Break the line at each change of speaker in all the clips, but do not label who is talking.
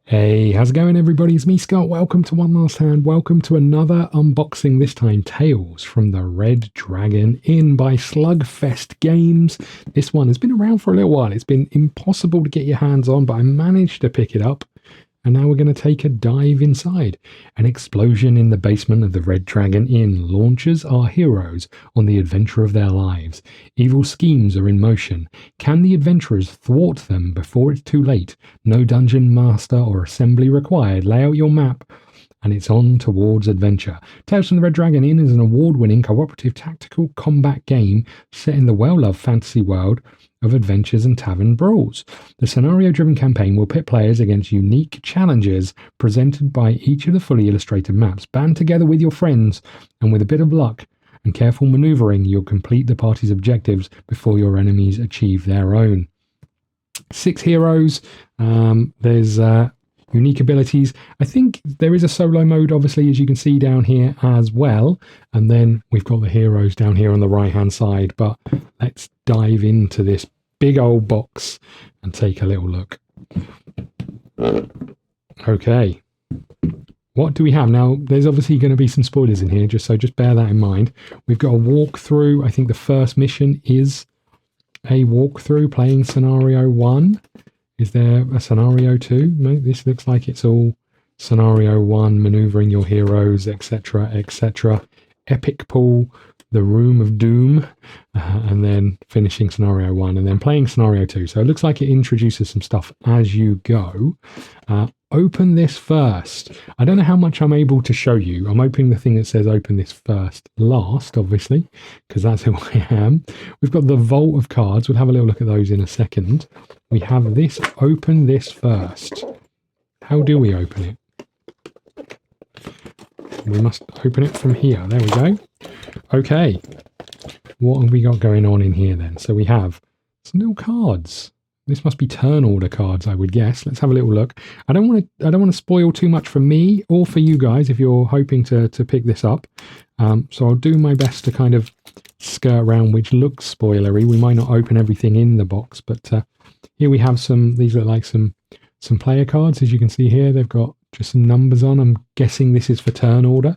Hey, how's it going, everybody? It's me, Scott. Welcome to One Last Hand. Welcome to another unboxing, this time Tales from the Red Dragon Inn by SlugFest Games. This one has been around for a little while. It's been impossible to get your hands on, but I managed to pick it up. And now we're going to take a dive inside. An explosion in the basement of the Red Dragon Inn launches our heroes on the adventure of their lives. Evil schemes are in motion. Can the adventurers thwart them before it's too late? No dungeon master or assembly required. Lay out your map, and it's on towards adventure. Tales from the Red Dragon Inn is an award-winning cooperative tactical combat game set in the well-loved fantasy world of adventures and tavern brawls. The scenario-driven campaign will pit players against unique challenges presented by each of the fully illustrated maps. Band together with your friends, and with a bit of luck and careful maneuvering, you'll complete the party's objectives before your enemies achieve their own. 6 heroes. There's unique abilities. I think there is a solo mode, obviously, as you can see down here as well. And then we've got the heroes down here on the right-hand side. But let's dive into this big old box and take a little look. Okay. What do we have? Now, there's obviously going to be some spoilers in here, just bear that in mind. We've got a walkthrough. I think the first mission is a walkthrough playing scenario 1. Is there a scenario 2? No, this looks like it's all scenario 1, maneuvering your heroes, etc., etc. Epic pool, the room of doom, and then finishing scenario 1, and then playing scenario 2. So it looks like it introduces some stuff as you go. Open this first. I don't know how much I'm able to show you. I'm opening the thing that says open this first last, obviously, because that's who I am. We've got the vault of cards. We'll have a little look at those in a second. We have this, open this first. How do we open it? We must open it from here. There we go. Okay. What have we got going on in here then? So we have some little cards. This must be turn order cards, I would guess. Let's have a little look. I don't want to spoil too much for me or for you guys if you're hoping to pick this up. So I'll do my best to kind of skirt around which looks spoilery. We might not open everything in the box, but here we have some. These look like some player cards, as you can see here. They've got just some numbers on. I'm guessing this is for turn order.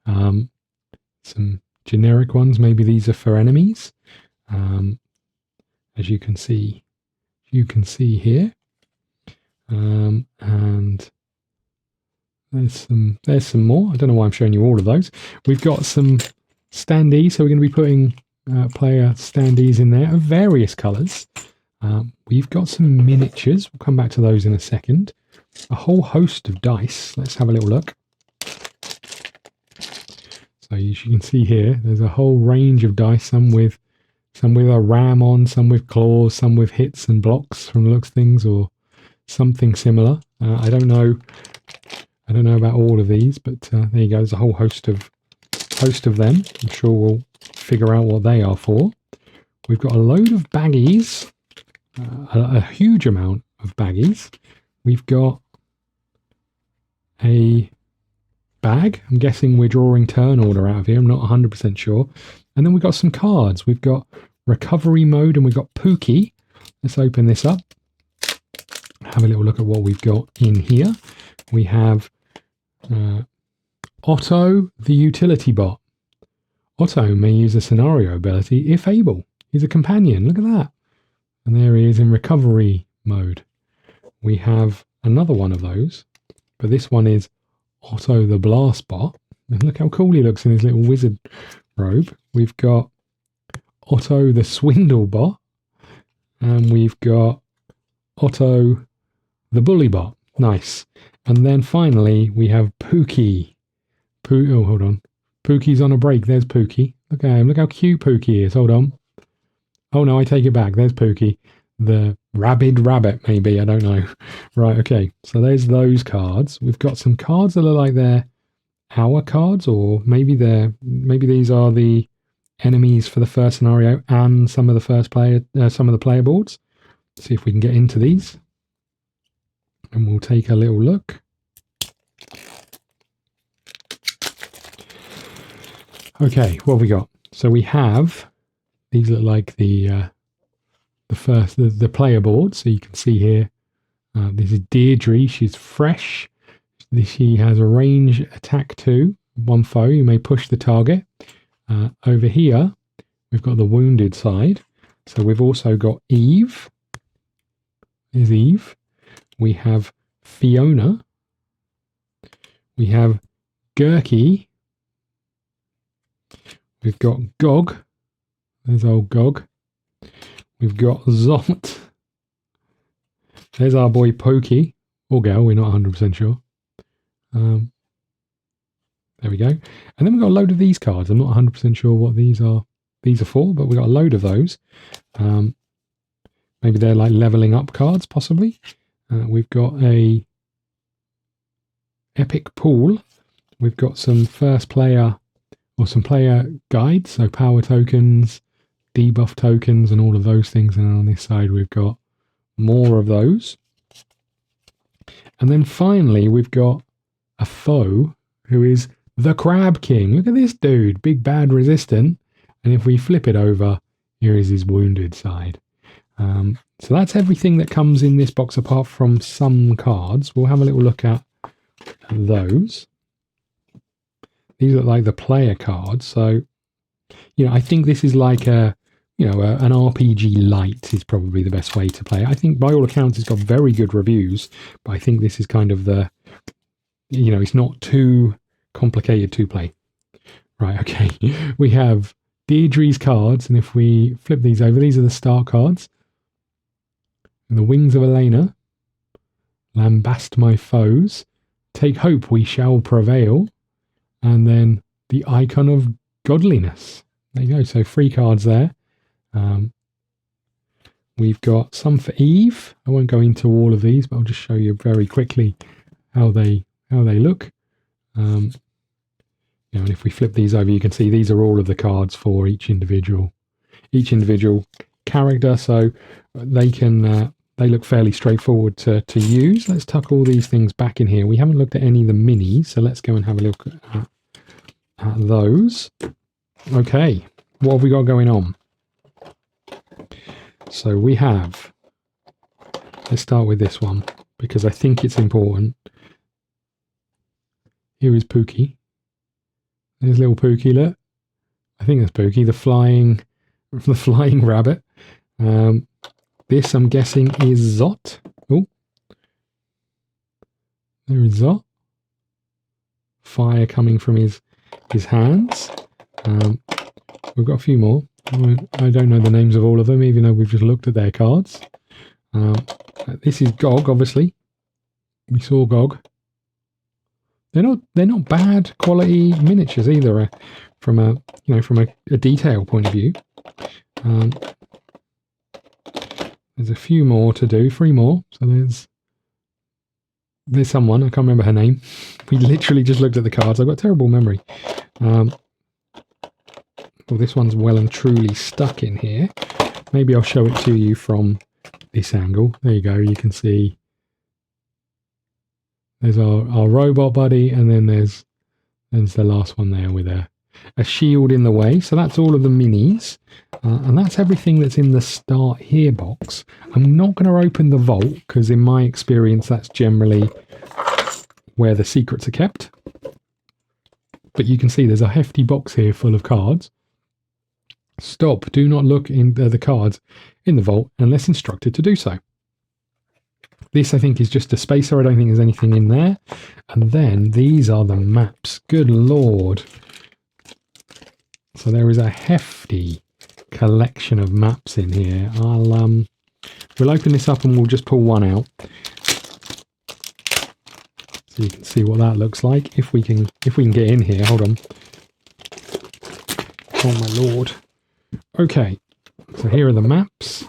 Some generic ones. Maybe these are for enemies. As you can see. Here, and there's some more. I don't know why I'm showing you all of those. We've got some standees, so we're going to be putting player standees in there of various colours. We've got some miniatures. We'll come back to those in a second. A whole host of dice. Let's have a little look. So as you can see here, there's a whole range of dice. Some with a ram on, some with claws, some with hits and blocks from the looks of things, or something similar. I don't know about all of these, but there you go. There's a whole host of them. I'm sure we'll figure out what they are for. We've got a load of baggies, a huge amount of baggies. We've got a bag. I'm guessing we're drawing turn order out of here. I'm not 100% sure. And then we've got some cards. We've got recovery mode and we've got Pooky. Let's open this up. Have a little look at what we've got in here. We have Otto, the utility bot. Otto may use a scenario ability if able. He's a companion. Look at that. And there he is in recovery mode. We have another one of those, but this one is Otto, the blast bot. And look how cool he looks in his little wizard robe. We've got Otto the swindle bot, and we've got Otto the bully bot. Nice. And then finally we have Pooky. Oh, hold on. Pooky's on a break. There's Pooky. Look at him. Look how cute Pooky is. Hold on. Oh no, I take it back. There's Pooky. The rabid rabbit, maybe. I don't know. Right, okay. So there's those cards. We've got some cards that look like they're our cards, or maybe these are the enemies for the first scenario and some of the player boards. See if we can get into these, and we'll take a little look. Okay, what have we got? So we have these look like the player boards. So you can see here This is Deirdre. She's fresh. She has a range attack 2. One foe. You may push the target. Over here, we've got the wounded side. So we've also got Eve. There's Eve. We have Fiona. We have Gurky. We've got Gog. There's old Gog. We've got Zot. There's our boy Pooky. Or girl, we're not 100% sure. There we go. And then we've got a load of these cards. I'm not 100% sure what these are for, but we've got a load of those. Maybe they're like leveling up cards, possibly. We've got a epic pool. We've got some first player or some player guides, so power tokens, debuff tokens, and all of those things. And on this side, we've got more of those. And then finally, we've got a foe who is the Crab King. Look at this dude, big bad resistant. And if we flip it over, here is his wounded side. So that's everything that comes in this box apart from some cards. We'll have a little look at those. These look like the player cards. So, I think this is like an RPG light is probably the best way to play. I think by all accounts it's got very good reviews, but I think this is kind of the, it's not too complicated to play. Right, okay. We have Deirdre's cards, and if we flip these over, these are the start cards. And the Wings of Elena, Lambast My Foes, Take Hope We Shall Prevail, and then the Icon of Godliness. There you go, so 3 cards there. We've got some for Eve. I won't go into all of these, but I'll just show you very quickly how they look. And if we flip these over, you can see these are all of the cards for each individual character. So they look fairly straightforward to use. Let's tuck all these things back in here. We haven't looked at any of the minis, so let's go and have a look at those. Okay, what have we got going on? So we have, let's start with this one, because I think it's important. Here is Pooky. There's little Pooky, look. I think that's Pooky, the flying rabbit. This, I'm guessing, is Zot. Oh, there is Zot. Fire coming from his hands. We've got a few more. I don't know the names of all of them, even though we've just looked at their cards. This is Gog, obviously. We saw Gog. They're not bad quality miniatures either, from a detail point of view. There's a few more to do, 3 more. So there's someone, I can't remember her name. We literally just looked at the cards. I've got terrible memory. Well, this one's well and truly stuck in here. Maybe I'll show it to you from this angle. There you go. You can see there's our robot buddy, and then there's the last one there with a shield in the way. So that's all of the minis. And that's everything that's in the Start Here box. I'm not going to open the vault, because in my experience, that's generally where the secrets are kept. But you can see there's a hefty box here full of cards. Stop. Do not look in the cards in the vault unless instructed to do so. This, I think, is just a spacer. I don't think there's anything in there. And then these are the maps. Good Lord. So there is a hefty collection of maps in here. We'll open this up and we'll just pull one out, so you can see what that looks like. If we can get in here. Hold on. Oh my Lord. Okay, so here are the maps.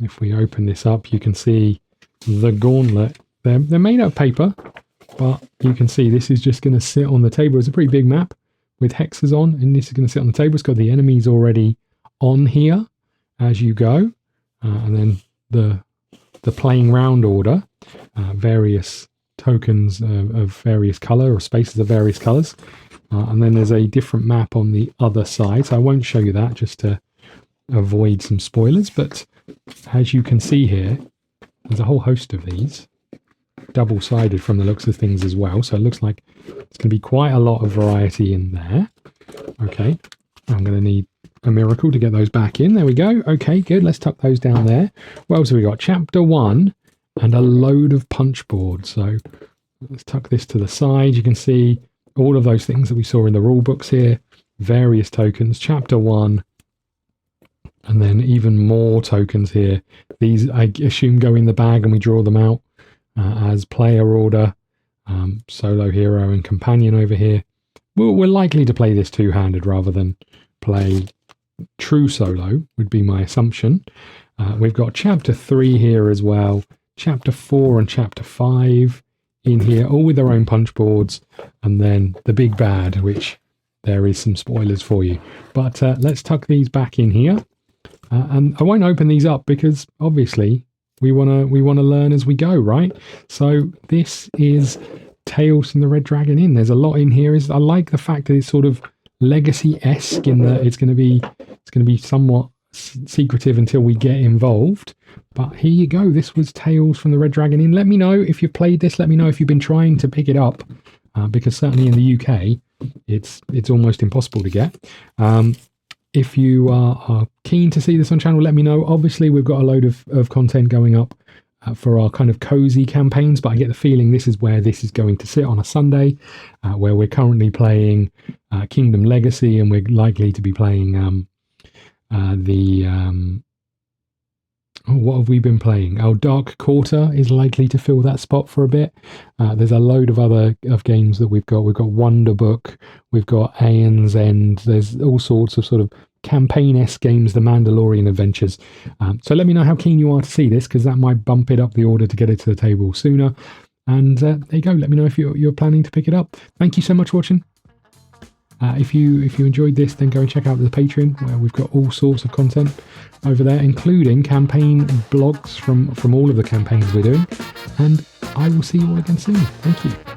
If we open this up, you can see the gauntlet. They're made out of paper, but you can see this is just going to sit on the table. It's a pretty big map with hexes on, and this is going to sit on the table. It's got the enemies already on here as you go, and then the playing round order, various tokens of various colour, or spaces of various colours, and then there's a different map on the other side. So I won't show you that just to avoid some spoilers, but as you can see here, There's a whole host of these, double-sided from the looks of things as well. So it looks like it's going to be quite a lot of variety in there. Okay, I'm going to need a miracle to get those back in. There we go. Okay, good. Let's tuck those down there. What else have we got? Chapter 1 and a load of punchboards. So let's tuck this to the side. You can see all of those things that we saw in the rule books here. Various tokens. Chapter 1. And then even more tokens here. These, I assume, go in the bag and we draw them out as player order. Solo hero and companion over here. We're likely to play this two-handed rather than play true solo, would be my assumption. We've got chapter 3 here as well. Chapter 4 and chapter 5 in here, all with their own punch boards. And then the big bad, which there is some spoilers for you. But let's tuck these back in here. And I won't open these up because obviously we want to learn as we go, right? So this is Tales from the Red Dragon Inn. There's a lot in here. I like the fact that it's sort of legacy-esque in that it's going to be somewhat secretive until we get involved. But here you go. This was Tales from the Red Dragon Inn. Let me know if you've played this. Let me know if you've been trying to pick it up, because certainly in the UK, it's almost impossible to get. If you are keen to see this on channel, let me know. Obviously, we've got a load of content going up for our kind of cozy campaigns, but I get the feeling this is where this is going to sit on a Sunday, where we're currently playing Kingdom Legacy, and we're likely to be playing what have we been playing? Our Dark Quarter is likely to fill that spot for a bit. There's a load of other games that we've got. We've got Wonder Book, we've got Aeon's End. There's all sorts of sort of campaign-esque games, the Mandalorian Adventures. So let me know how keen you are to see this, because that might bump it up the order to get it to the table sooner. And there you go. Let me know if you're planning to pick it up. Thank you so much for watching. If you enjoyed this, then go and check out the Patreon, where we've got all sorts of content over there, including campaign blogs from all of the campaigns we're doing. And I will see you all again soon. Thank you.